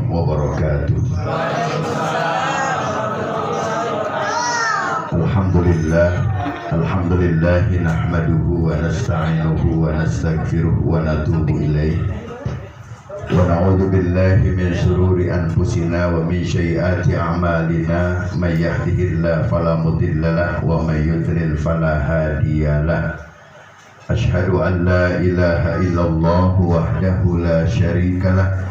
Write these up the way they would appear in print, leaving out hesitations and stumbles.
wabarakatuh. Alhamdulillah nahmaduhu wa nasta'inuhu wa nastaghfiruh wa natubu ilaih wa na'udzu billahi min shururi anfusina wa min sayyiati a'malina may yahdihillahu fala mudhillalah wa may yudlil fala hadiyalah. Asyhadu an la ilaha illallah wahdahu la syarikalah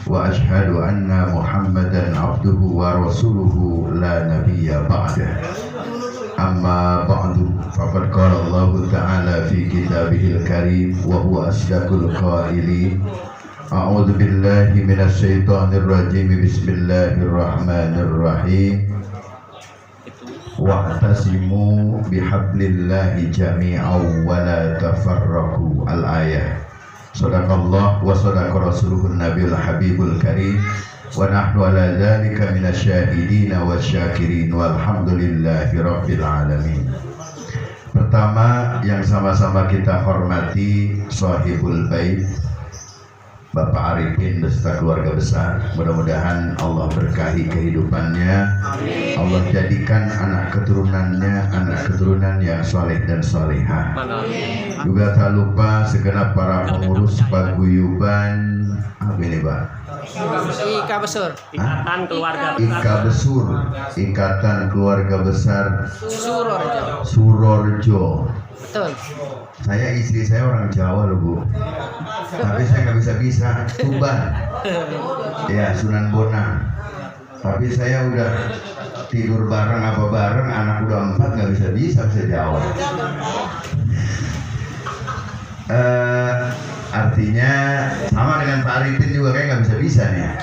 wa asyhadu anna Muhammadan abduhu wa rasuluhu la nabiyya ba'dah. Amma ba'du, faqad qala Allah ta'ala fi kitabihil karim wa huwa asdaqul qailin. A'udzu billahi minasy syaithanir rajim. Bismillahirrahmanirrahim. Wa'tasimu bihablillahi jami'an wa la tafarraqu. Al-ayah. Shadaqallah wa shadaqa rasuluhun nabiyul habibul karim. Wa nahnu ala dzalika minasyahidin wasyakirin walhamdulillahi rabbil alamin. Pertama yang sama-sama kita hormati sahibul bait Bapak Arifin beserta keluarga besar, mudah-mudahan Allah berkahi kehidupannya. Amin. Allah jadikan anak keturunan yang soleh dan solehah. Juga tak lupa segenap para pengurus paguyuban apa ini Pak? Ika Besur. Ikatan Keluarga Besar. Ikatan Keluarga Besar Surorjo. Betul. Saya istri saya orang Jawa loh Bu, tapi saya nggak bisa Tuban, ya Sunan Bonang. Tapi saya udah tidur bareng anak udah 4 nggak bisa Jawa. Artinya sama dengan Pak Arifin juga kayak nggak bisa nih.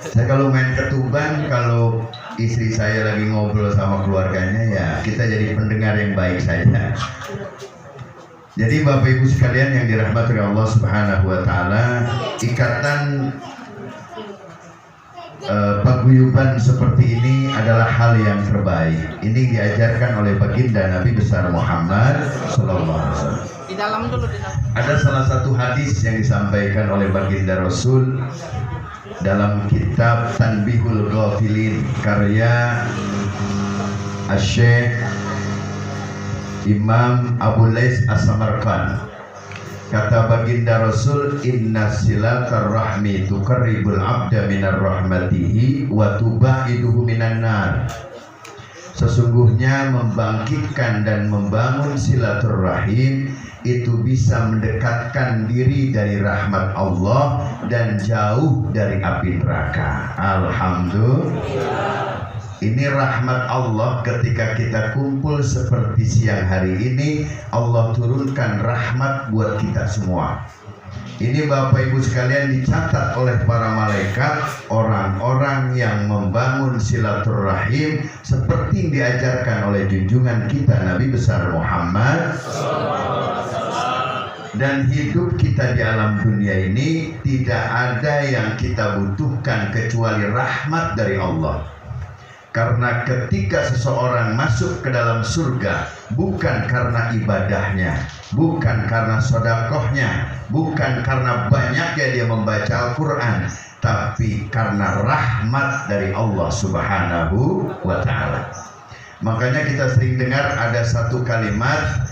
Saya kalau main ke Tuban, kalau istri saya lagi ngobrol sama keluarganya, ya kita jadi pendengar yang baik saja. Jadi Bapak Ibu sekalian yang dirahmati oleh Allah Subhanahu wa taala, ikatan paguyuban seperti ini adalah hal yang terbaik. Ini diajarkan oleh baginda Nabi besar Muhammad sallallahu alaihi wasallam. Di dalam dulu. Ada salah satu hadis yang disampaikan oleh baginda Rasul dalam kitab Tanbihul Ghafilin karya Asy-Syaikh Imam Abu Lais As-Samarqand. Kata baginda Rasul, inna silatar rahmi tuqarribul abda minar rahmatihi wa tubaiduhu minan nar. Sesungguhnya membangkitkan dan membangun silaturrahim itu bisa mendekatkan diri dari rahmat Allah dan jauh dari api neraka. Alhamdulillah. Ini rahmat Allah ketika kita kumpul seperti siang hari ini. Allah turunkan rahmat buat kita semua. Ini Bapak Ibu sekalian dicatat oleh para malaikat orang-orang yang membangun silaturahim seperti diajarkan oleh junjungan kita Nabi besar Muhammad. Dan hidup kita di alam dunia ini tidak ada yang kita butuhkan kecuali rahmat dari Allah. Karena ketika seseorang masuk ke dalam surga, bukan karena ibadahnya, bukan karena sedekahnya, bukan karena banyaknya dia membaca Al-Quran, tapi karena rahmat dari Allah Subhanahu wa ta'ala. Makanya kita sering dengar ada satu kalimat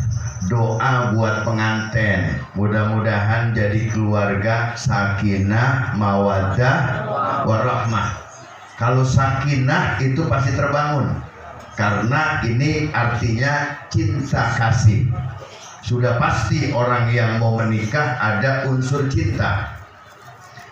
doa buat pengantin, mudah-mudahan jadi keluarga sakinah, mawaddah, warahmah. Kalau sakinah itu pasti terbangun, karena ini artinya cinta kasih. Sudah pasti orang yang mau menikah ada unsur cinta.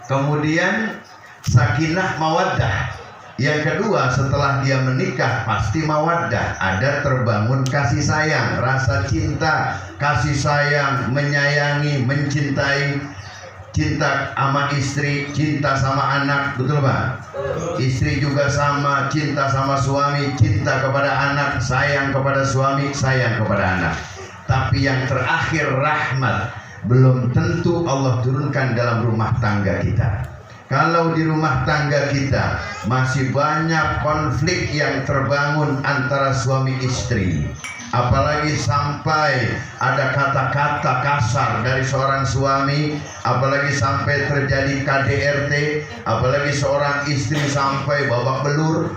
Kemudian sakinah, mawaddah. Yang kedua, setelah dia menikah pasti mawaddah, ada terbangun kasih sayang, rasa cinta, kasih sayang, menyayangi, mencintai. Cinta sama istri, cinta sama anak, betul Pak? Istri juga sama, cinta sama suami, cinta kepada anak, sayang kepada suami, sayang kepada anak. Tapi yang terakhir rahmat, belum tentu Allah turunkan dalam rumah tangga kita. Kalau di rumah tangga kita masih banyak konflik yang terbangun antara suami istri, apalagi sampai ada kata-kata kasar dari seorang suami, apalagi sampai terjadi KDRT, apalagi seorang istri sampai babak belur.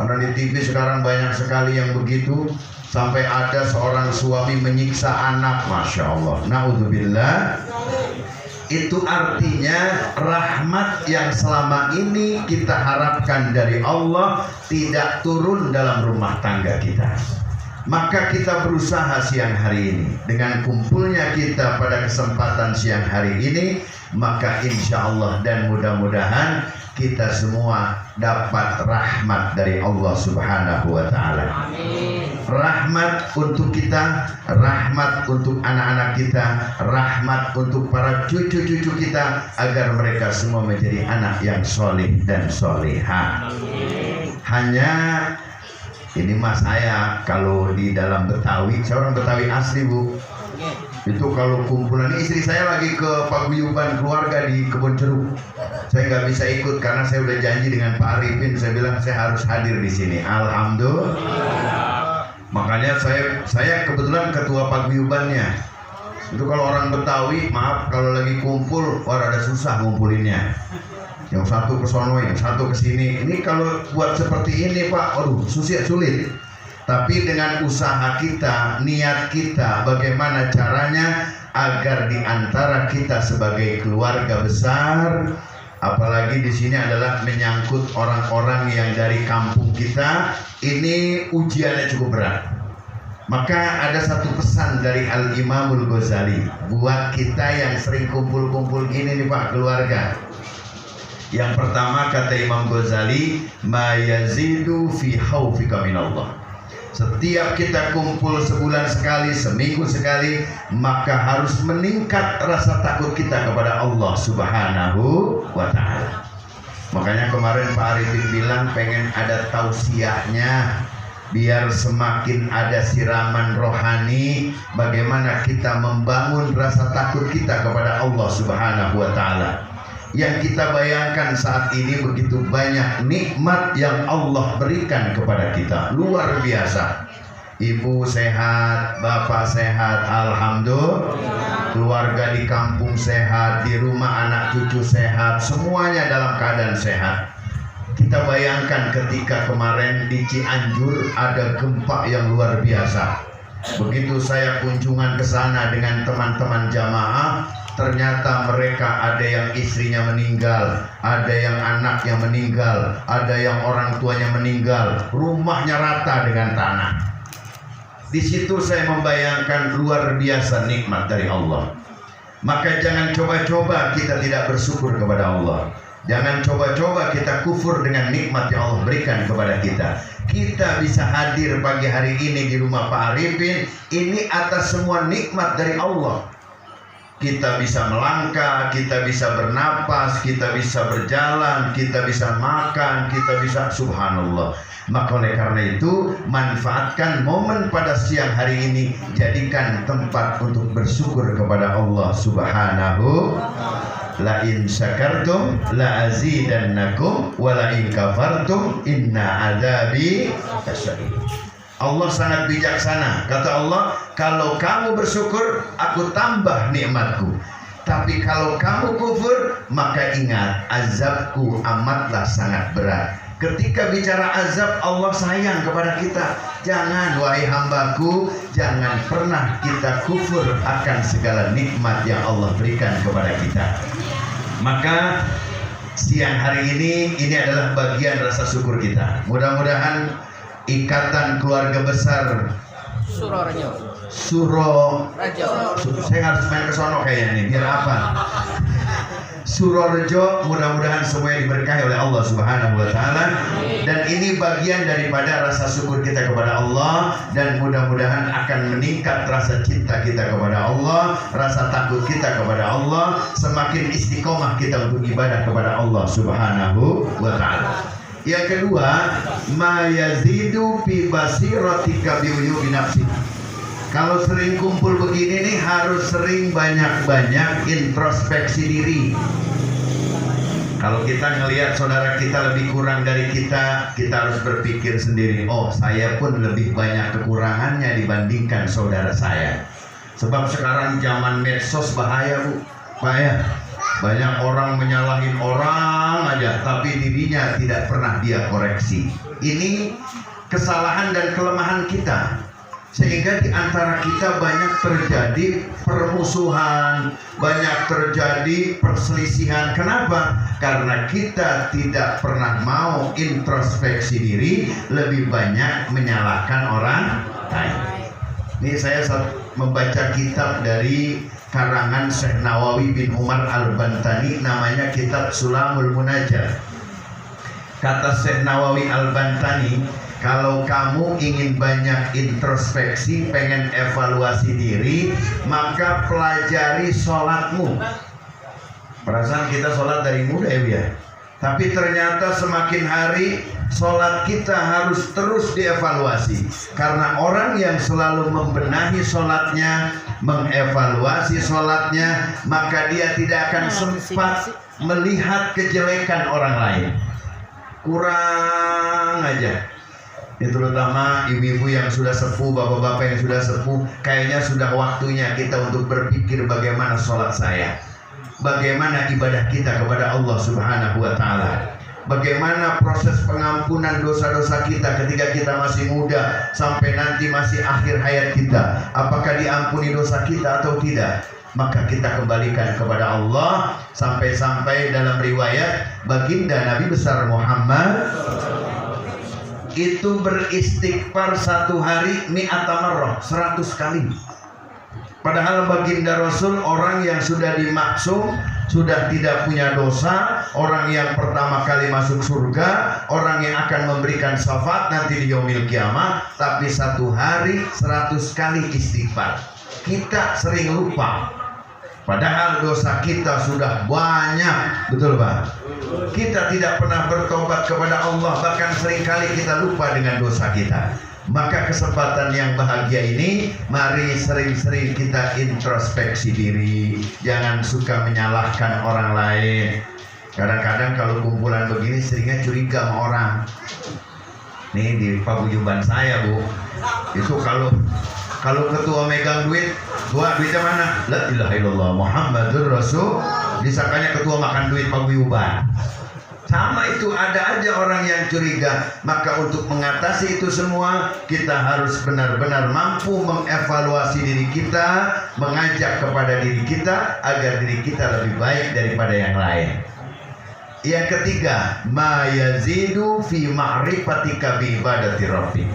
Karena di TV sekarang banyak sekali yang begitu, sampai ada seorang suami menyiksa anak, masya Allah, naudzubillah. Itu artinya rahmat yang selama ini kita harapkan dari Allah tidak turun dalam rumah tangga kita. Maka kita berusaha siang hari ini, dengan kumpulnya kita pada kesempatan siang hari ini, maka insya Allah dan mudah-mudahan kita semua dapat rahmat dari Allah Subhanahu wa Ta'ala. Rahmat untuk kita, rahmat untuk anak-anak kita, rahmat untuk para cucu-cucu kita, agar mereka semua menjadi anak yang soleh dan soleha. Hanya ini mas saya, kalau di dalam Betawi, saya orang Betawi asli bu, itu kalau kumpulan, istri saya lagi ke paguyuban keluarga di Kebon Ceruk, saya nggak bisa ikut karena saya udah janji dengan Pak Arifin, saya bilang saya harus hadir di sini. Alhamdulillah. Makanya saya kebetulan ketua paguyubannya. Itu kalau orang Betawi, maaf kalau lagi kumpul, wah ada susah ngumpulinnya. Yang satu ke sono, yang satu ke sini. Ini kalau buat seperti ini Pak, aduh sulit. Tapi dengan usaha kita, niat kita, bagaimana caranya agar di antara kita sebagai keluarga besar, apalagi di sini adalah menyangkut orang-orang yang dari kampung kita, ini ujiannya cukup berat. Maka ada satu pesan dari Al-Imamul Ghazali buat kita yang sering kumpul-kumpul gini nih Pak, keluarga. Yang pertama kata Imam Ghazali, ma yazidu fi khaufika minallah. Setiap kita kumpul sebulan sekali, seminggu sekali, maka harus meningkat rasa takut kita kepada Allah Subhanahu wa Ta'ala. Makanya kemarin Pak Arifin bilang pengen ada tausiahnya, biar semakin ada siraman rohani, bagaimana kita membangun rasa takut kita kepada Allah Subhanahu wa Ta'ala. Yang kita bayangkan saat ini begitu banyak nikmat yang Allah berikan kepada kita, luar biasa. Ibu sehat, bapak sehat, alhamdulillah. Keluarga di kampung sehat, di rumah anak cucu sehat, semuanya dalam keadaan sehat. Kita bayangkan ketika kemarin di Cianjur ada gempa yang luar biasa. Begitu saya kunjungan ke sana dengan teman-teman jamaah, ternyata mereka ada yang istrinya meninggal, ada yang anaknya meninggal, ada yang orang tuanya meninggal, rumahnya rata dengan tanah. Di situ saya membayangkan luar biasa nikmat dari Allah. Maka jangan coba-coba kita tidak bersyukur kepada Allah. Jangan coba-coba kita kufur dengan nikmat yang Allah berikan kepada kita. Kita bisa hadir pagi hari ini di rumah Pak Arifin, ini atas semua nikmat dari Allah. Kita bisa melangkah, kita bisa bernapas, kita bisa berjalan, kita bisa makan, kita bisa, subhanallah. Maka oleh karena itu, manfaatkan momen pada siang hari ini, jadikan tempat untuk bersyukur kepada Allah Subhanahu. La in syakartum la azidannakum wa la in kafartum inna adzabi lasyadid. Allah sangat bijaksana. Kata Allah, kalau kamu bersyukur, aku tambah nikmatku. Tapi kalau kamu kufur, maka ingat, azabku amatlah sangat berat. Ketika bicara azab, Allah sayang kepada kita. Jangan, wahai hambaku, jangan pernah kita kufur akan segala nikmat yang Allah berikan kepada kita. Maka siang hari ini adalah bagian rasa syukur kita. Mudah-mudahan Ikatan Keluarga Besar Suro Rajo. Saya harus main ke sono kayaknya nih, biar apa? Surorejo, mudah-mudahan semuanya diberkahi oleh Allah Subhanahu wa Ta'ala. Dan ini bagian daripada rasa syukur kita kepada Allah, dan mudah-mudahan akan meningkat rasa cinta kita kepada Allah, rasa takut kita kepada Allah, semakin istiqomah kita untuk ibadah kepada Allah Subhanahu wa Ta'ala. Yang kedua, ma yazidu fi basiratika bi uyubi nafsi. Kalau sering kumpul begini nih, harus sering banyak-banyak introspeksi diri. Kalau kita ngelihat saudara kita lebih kurang dari kita harus berpikir sendiri, oh saya pun lebih banyak kekurangannya dibandingkan saudara saya. Sebab sekarang zaman medsos bahaya Bu, bahaya. Banyak orang menyalahin orang aja, tapi dirinya tidak pernah dia koreksi. Ini kesalahan dan kelemahan kita. Sehingga di antara kita banyak terjadi permusuhan, banyak terjadi perselisihan. Kenapa? Karena kita tidak pernah mau introspeksi diri, lebih banyak menyalahkan orang lain. Ini saya membaca kitab dari karangan Syekh Nawawi bin Umar Al-Bantani, namanya kitab Sulamul Munajat. Kata Syekh Nawawi Al-Bantani, kalau kamu ingin banyak introspeksi, pengen evaluasi diri, maka pelajari sholatmu. Perasaan kita sholat dari muda ya, tapi ternyata semakin hari sholat kita harus terus dievaluasi. Karena orang yang selalu membenahi sholatnya, mengevaluasi sholatnya, maka dia tidak akan sempat melihat kejelekan orang lain. Kurang aja. Ini terutama ibu-ibu yang sudah sepuh, bapak-bapak yang sudah sepuh, kayaknya sudah waktunya kita untuk berpikir bagaimana sholat saya, bagaimana ibadah kita kepada Allah Subhanahu wa Ta'ala, bagaimana proses pengampunan dosa-dosa kita ketika kita masih muda sampai nanti masih akhir hayat kita, apakah diampuni dosa kita atau tidak. Maka kita kembalikan kepada Allah. Sampai-sampai dalam riwayat baginda Nabi besar Muhammad itu beristighfar satu hari mi'ata marrah, 100 kali. Padahal baginda Rasul orang yang sudah dimaksum, sudah tidak punya dosa, orang yang pertama kali masuk surga, orang yang akan memberikan syafaat nanti di yaumil kiamah, tapi satu hari 100 kali istighfar. Kita sering lupa. Padahal dosa kita sudah banyak, betul Pak? Kita tidak pernah bertobat kepada Allah, bahkan seringkali kita lupa dengan dosa kita. Maka kesempatan yang bahagia ini, mari sering-sering kita introspeksi diri. Jangan suka menyalahkan orang lain. Kadang-kadang kalau kumpulan begini seringnya curiga sama orang. Nih di paguyuban saya Bu, itu kalau ketua megang duit, duitnya mana? La ilaha illallah Muhammadur Rasul. Disangkanya ketua makan duit paguyuban. Sama itu, ada aja orang yang curiga. Maka untuk mengatasi itu semua, kita harus benar-benar mampu mengevaluasi diri kita, mengajak kepada diri kita agar diri kita lebih baik daripada yang lain. Yang ketiga, ma yazidu fi ma'rifatika bi ibadati rabbik.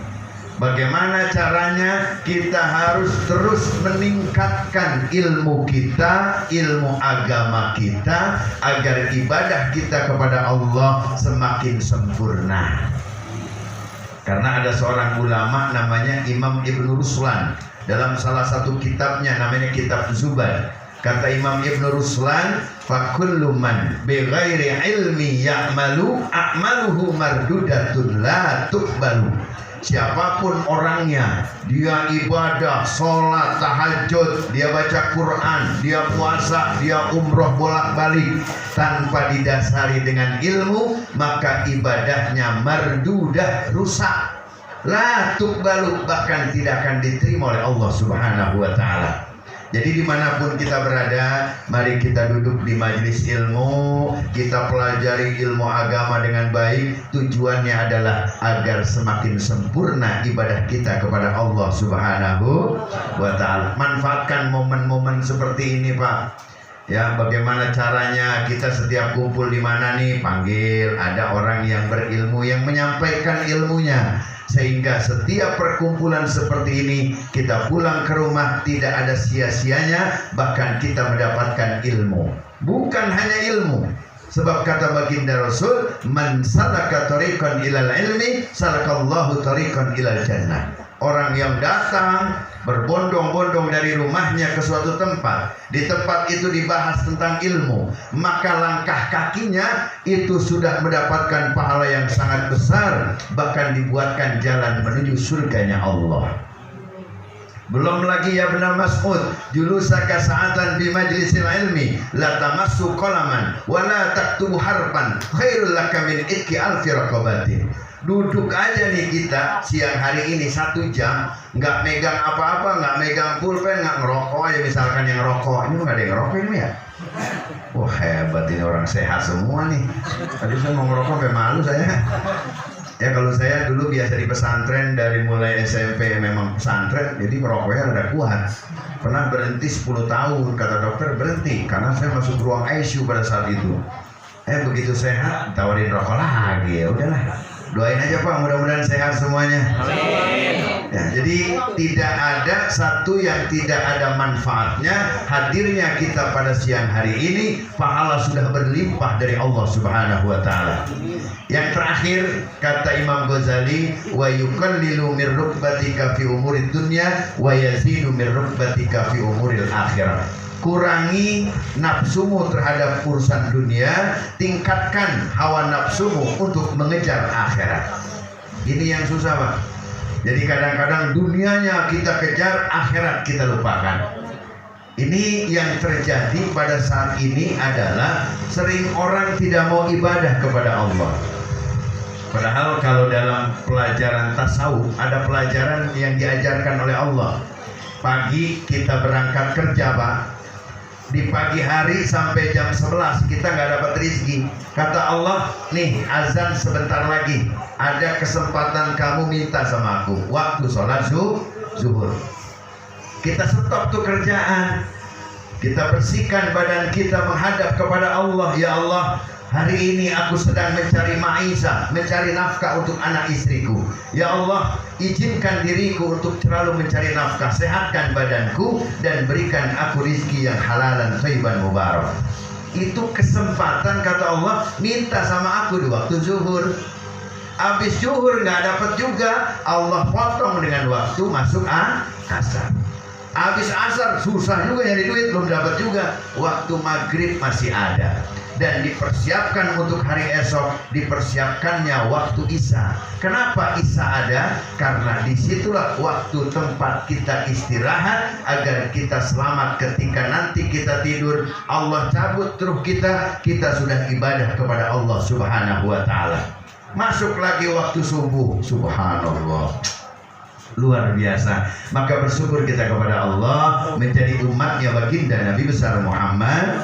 Bagaimana caranya? Kita harus terus meningkatkan ilmu kita, ilmu agama kita, agar ibadah kita kepada Allah semakin sempurna. Karena ada seorang ulama namanya Imam Ibn Ruslan, dalam salah satu kitabnya namanya kitab Zubar. Kata Imam Ibn Ruslan, fakullu man bighairi ilmi ya'malu a'maluhu mardudatun la tuqbalu. Siapapun orangnya, dia ibadah, sholat, tahajud, dia baca Quran, dia puasa, dia umroh bolak-balik, tanpa didasari dengan ilmu, maka ibadahnya mardudah, rusak, la tuqbalu, bahkan tidak akan diterima oleh Allah Subhanahu wa Ta'ala. Jadi dimanapun kita berada, mari kita duduk di majelis ilmu, kita pelajari ilmu agama dengan baik. Tujuannya adalah agar semakin sempurna ibadah kita kepada Allah Subhanahu wa Ta'ala. Manfaatkan momen-momen seperti ini Pak. Ya, bagaimana caranya? Kita setiap kumpul di mana nih, panggil ada orang yang berilmu yang menyampaikan ilmunya, sehingga setiap perkumpulan seperti ini kita pulang ke rumah tidak ada sia-sianya, bahkan kita mendapatkan ilmu. Bukan hanya ilmu, sebab kata baginda Rasul, man salaka tariqan ilal ilmi salakallahu tariqan ilal jannah. Orang yang datang berbondong-bondong dari rumahnya ke suatu tempat, di tempat itu dibahas tentang ilmu, maka langkah kakinya itu sudah mendapatkan pahala yang sangat besar, bahkan dibuatkan jalan menuju surganya Allah. Belum lagi ya benar Mas'ud, julusaka sa'atan bi majlisil ilmi la tamassu qalaman wa la taktubu harfan khairul laka min itki alfi raqabatin. Duduk aja nih kita siang hari ini 1 jam, nggak megang apa-apa, nggak megang pulpen, nggak ngerokok aja misalkan yang ngerokok. Ini nggak ada yang ngerokok ini ya? Wah hebat ini orang sehat semua nih. Tadi saya mau ngerokok sampai malu saya. Ya kalau saya dulu biasa di pesantren dari mulai SMP memang pesantren, jadi merokoknya udah kuat. Pernah berhenti 10 tahun, kata dokter berhenti karena saya masuk ruang ICU pada saat itu. Begitu sehat, tawarin rokok lagi, ya udahlah. Doain aja Pak, mudah-mudahan sehat semuanya. Amin. Ya, jadi tidak ada satu yang tidak ada manfaatnya. Hadirnya kita pada siang hari ini, pahala sudah berlimpah dari Allah Subhanahu wa taala. Yang terakhir kata Imam Ghazali, wa yuqallilu min rukbatika fi umurid dunya wa yazidu min rukbatika fi umuril akhirah. Kurangi nafsumu terhadap urusan dunia, tingkatkan hawa nafsumu untuk mengejar akhirat. Ini yang susah Pak. Jadi kadang-kadang dunianya kita kejar, akhirat kita lupakan. Ini yang terjadi pada saat ini adalah sering orang tidak mau ibadah kepada Allah. Padahal kalau dalam pelajaran tasawuf ada pelajaran yang diajarkan oleh Allah. Pagi kita berangkat kerja Pak, di pagi hari sampai jam 11 kita nggak dapat rezeki. Kata Allah, nih azan sebentar lagi, ada kesempatan kamu minta sama aku waktu sholat zuhur. Kita stop tuh kerjaan, kita bersihkan badan kita menghadap kepada Allah. Ya Allah, hari ini aku sedang mencari maisha, mencari nafkah untuk anak istriku. Ya Allah, izinkan diriku untuk selalu mencari nafkah, sehatkan badanku dan berikan aku rizki yang halal dan thayyiban mubarak. Itu kesempatan kata Allah, minta sama aku di waktu zuhur. Habis zuhur nggak dapat juga, Allah potong dengan waktu masuk asar. Habis asar susah juga nyari duit, belum dapat juga. Waktu maghrib masih ada. Dan dipersiapkan untuk hari esok, dipersiapkannya waktu Isya. Kenapa Isya ada? Karena disitulah waktu tempat kita istirahat agar kita selamat ketika nanti kita tidur. Allah cabut ruh kita, kita sudah ibadah kepada Allah Subhanahu wa taala. Masuk lagi waktu subuh, subhanallah. Luar biasa. Maka bersyukur kita kepada Allah menjadi umatnya baginda Nabi besar Muhammad.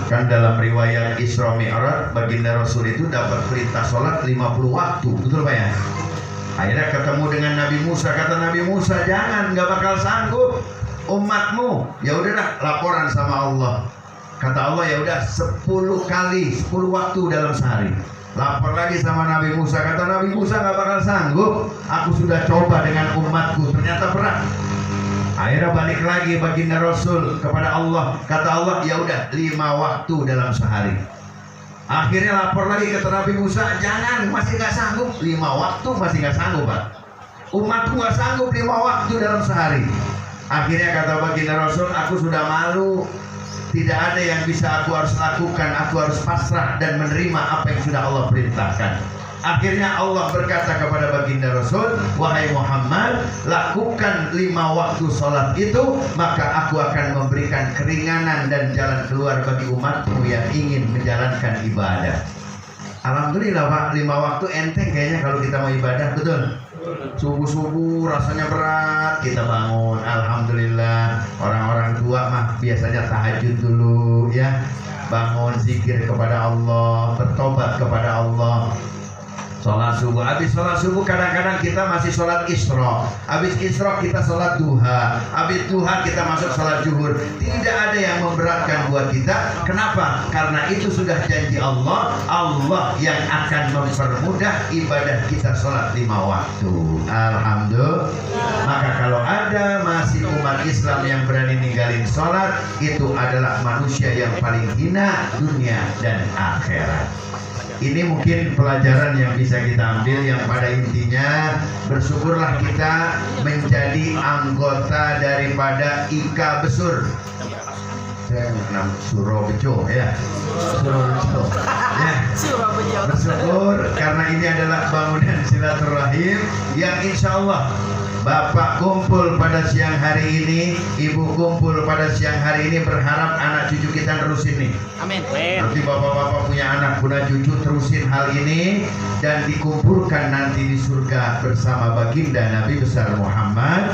Kan dalam riwayat Isra Mi'raj baginda Rasul itu dapat perintah sholat 50 waktu, betul Pak ya? Akhirnya ketemu dengan Nabi Musa, kata Nabi Musa, jangan, nggak bakal sanggup umatmu. Ya udahlah, laporan sama Allah. Kata Allah, ya udah 10 kali 10 waktu dalam sehari. Lapor lagi sama Nabi Musa, kata Nabi Musa nggak bakal sanggup. Aku sudah coba dengan umatku, ternyata berat. Akhirnya balik lagi baginda Rasul kepada Allah. Kata Allah, ya udah 5 waktu dalam sehari. Akhirnya lapor lagi ke Nabi Musa, jangan, masih nggak sanggup. 5 waktu masih nggak sanggup Pak. Umatku nggak sanggup 5 waktu dalam sehari. Akhirnya kata baginda Rasul, aku sudah malu. Tidak ada yang bisa aku harus lakukan. Aku harus pasrah dan menerima apa yang sudah Allah perintahkan. Akhirnya Allah berkata kepada baginda Rasul, wahai Muhammad, lakukan 5 waktu sholat itu, maka aku akan memberikan keringanan dan jalan keluar bagi umatmu yang ingin menjalankan ibadah. Alhamdulillah Pak, 5 waktu enteng kayaknya kalau kita mau ibadah, betul? Subuh-subuh rasanya berat, kita bangun, alhamdulillah. Orang-orang tua mah biasanya tahajud dulu ya, bangun zikir kepada Allah, bertobat kepada Allah. Sholat subuh, habis sholat subuh kadang-kadang kita masih sholat isra. Habis isra kita sholat duha. Habis duha kita masuk sholat zuhur. Tidak ada yang memberatkan buat kita. Kenapa? Karena itu sudah janji Allah. Allah yang akan mempermudah ibadah kita sholat 5 waktu. Alhamdulillah. Maka kalau ada masih umat Islam yang berani ninggalin sholat, itu adalah manusia yang paling hina dunia dan akhirat. Ini mungkin pelajaran yang bisa kita ambil, yang pada intinya bersyukurlah kita menjadi anggota daripada Ika Besur. Saya mengenal Surabejo ya. Surabejo. Ya. Bersyukur karena ini adalah bangunan silaturahim yang insya Allah Bapak kumpul pada siang hari ini, ibu kumpul pada siang hari ini, berharap anak cucu kita terusin nih. Amin. Nanti bapak-bapak punya anak, punya cucu, terusin hal ini dan dikumpulkan nanti di surga bersama baginda Nabi besar Muhammad.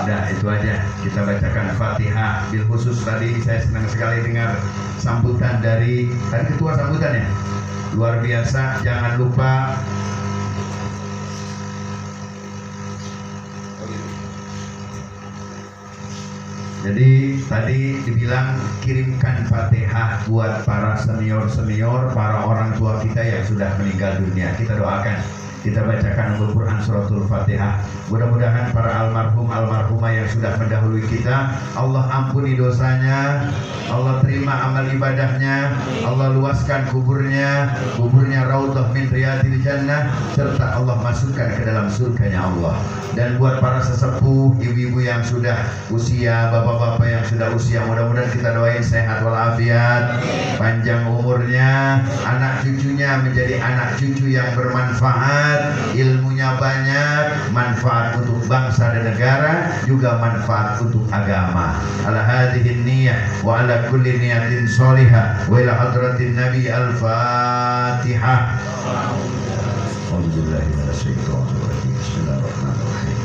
Nah, itu aja, kita bacakan Fatihah. Bil khusus tadi saya senang sekali dengar sambutan dari ketua sambutannya, luar biasa. Jangan lupa jadi tadi dibilang kirimkan Fatihah buat para senior-senior, para orang tua kita yang sudah meninggal dunia. Kita doakan, kita bacakan Al-Quran suratul Fatihah. Mudah-mudahan para almarhum almarhumah yang sudah mendahului kita, Allah ampuni dosanya, Allah terima amal ibadahnya, Allah luaskan kuburnya raudhah min riyadil jannah, serta Allah masukkan ke dalam surganya Allah. Dan buat para sesepuh, ibu-ibu yang sudah usia, bapak-bapak yang sudah usia, mudah-mudahan kita doain sehat walafiat, panjang umurnya, anak cucunya menjadi anak cucu yang bermanfaat, ilmunya banyak, manfaat untuk bangsa dan negara, juga manfaat untuk agama. Ala hadhihi niyyah wa ala kulli niyatin sholihah wa ila hadratin nabi al-fatihah. Alhamdulillahi minasyaitonir rajim. Bismillahirrahmanirrahim.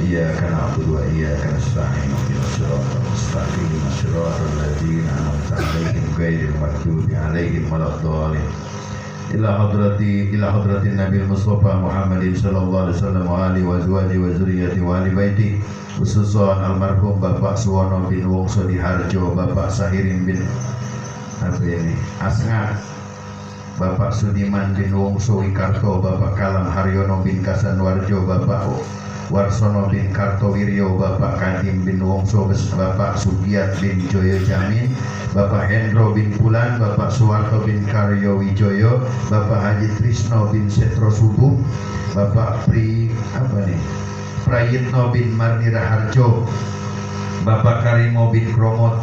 Iyyaka na'budu wa iyyaka nasta'in. Ihdinas siratal mustaqim. Siratal ladzina an'amta 'alaihim ghairil maghdubi 'alaihim waladdallin. Ila hadratin Nabi Mustafa Muhammadin sallallahu alaihi wasallam wa alihi wa azwajihi wa dzurriyyati wa ali baiti, khususan almarhum Bapak Suwono bin Wongso di Harjo, Bapak Sahirin bin Asngat, Bapak Sudiman bin Wongso Wikarto, Bapak Kalam Haryono bin Kasanwarjo, Bapak Warsono bin Kartowiryo, Bapak Kadim bin Wongso, Bapak Sugiat bin Joyo Jamin, Bapak Hendro bin Pulan, Bapak Suwarto bin Karyo Wijoyo, Bapak Haji Trisno bin Setro Subuh, Bapak Prayitno bin Marnira Harjo, Bapak Karimo bin Kromot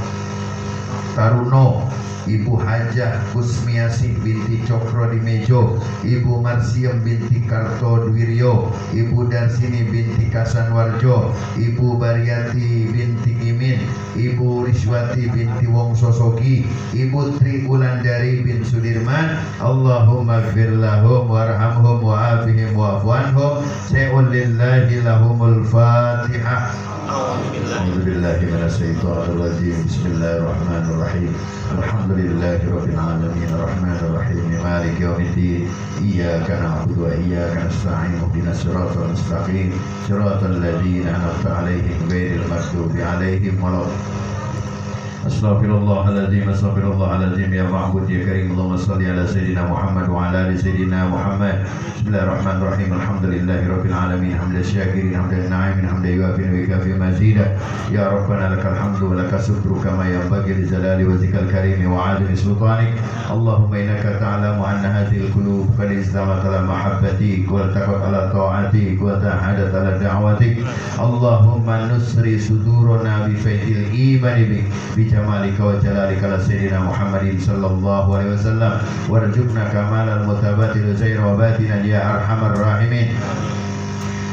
Taruno, Ibu Hajah Kusmiasih binti Cokro di Mejo, Ibu Marsiem binti Karto Dwiryo, Ibu Darsini binti Kasanwarjo, Ibu Bariati binti Imin, Ibu Riswati binti Wongso Sogi, Ibu Tri Wulandari bin Sudirman. Allahumma gfir lahum warhamhum wa'afihim wa'fu anhum. Sa'ul lillahi lahumul Fatihah. A'udzubillahi minasyaitonir rajim. Bismillahirrahmanirrahim. Alhamdulillahi rabbil alamin arrahmanir rahim maliki yaumiddin. Iyyaka na'budu wa iyyaka nasta'in. Ihdinas siratal mustaqim. Siratal ladzina an'amta 'alaihim ghairil maghdubi 'alaihim waladdallin. Astaghfirullahaladzim, astaghfirullahaladzim. Ya ma'bud ya karim, Allahumma salli ala Sayyidina Muhammad wa ala ali Sayyidina Muhammad. Bismillahirrahmanirrahim. Alhamdulillahi rabbil alamin, hamdan syakirin, hamdan na'imin, hamdan yuafin wa yukafi mazida. Ya Rabbana lakal hamdu wa lakal syukru kama yanbaghi li jalali wajhikal karim wa 'azimi sultanik. Allahumma innaka ta'lamu anna hadhil qulub qad istamat ala mahabbatik wa taqat ala ta'atik wa tahadat ala da'watik. Allahumma nusri sudurana bi faidil imani bik jamalika wa jalalika la sayyidina Muhammadin sallallahu alaihi wasallam warjukna kamalal mutabatil zair wa batinan ya arhamar rahimin.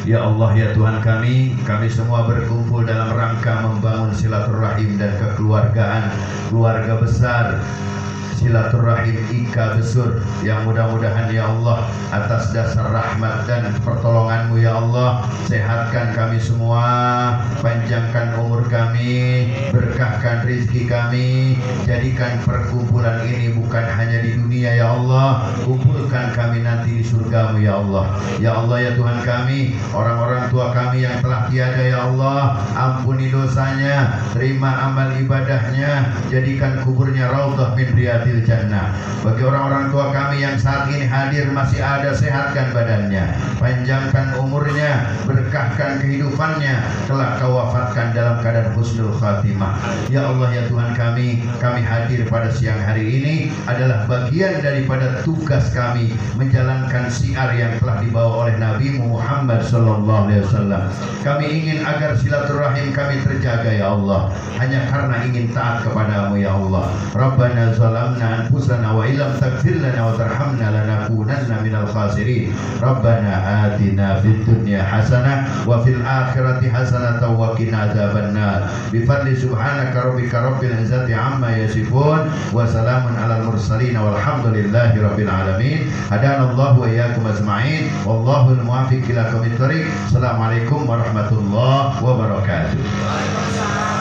Ya Allah, ya Tuhan kami semua berkumpul dalam rangka membangun silaturahim dan kekeluargaan, keluarga besar silaturahim Ika Besur, yang mudah-mudahan ya Allah atas dasar rahmat dan pertolongan-Mu ya Allah, sehatkan kami semua, panjangkan umur kami, berkahkan rizki kami, jadikan perkumpulan ini bukan hanya di dunia ya Allah, kumpulkan kami nanti di surga-Mu ya Allah. Ya Allah, ya Tuhan kami, orang-orang tua kami yang telah tiada ya Allah, ampuni dosanya, terima amal ibadahnya, jadikan kuburnya raudhah min riyadil jannah. Bagi orang-orang tua kami yang saat ini hadir masih ada, sehatkan badannya, panjangkan umurnya, berkahkan kehidupannya, telah Kau wafatkan dalam keadaan husnul khatimah. Ya Allah, ya Tuhan kami hadir pada siang hari ini adalah bagian daripada tugas kami menjalankan syiar yang telah dibawa oleh Nabi Muhammad sallallahu alaihi wasallam. Kami ingin agar silaturahim kami terjaga ya Allah, hanya karena ingin taat kepadamu ya Allah. Rabbana zalam zalamna anfusana wa illam taghfir lana wa tarhamna lanakunanna minal khasirin. Rabbana atina fid dunya hasanah wa fil akhirati hasanatan wa qina adzabannar. Bi fadli subhanaka rabbika rabbil izzati amma yasifun wa salamun alal mursalin walhamdulillahi rabbil alamin. Hadanallahu wa iyyakum ajma'in. Wallahul muwaffiq ila aqwamit thoriq. Assalamualaikum warahmatullahi wabarakatuh.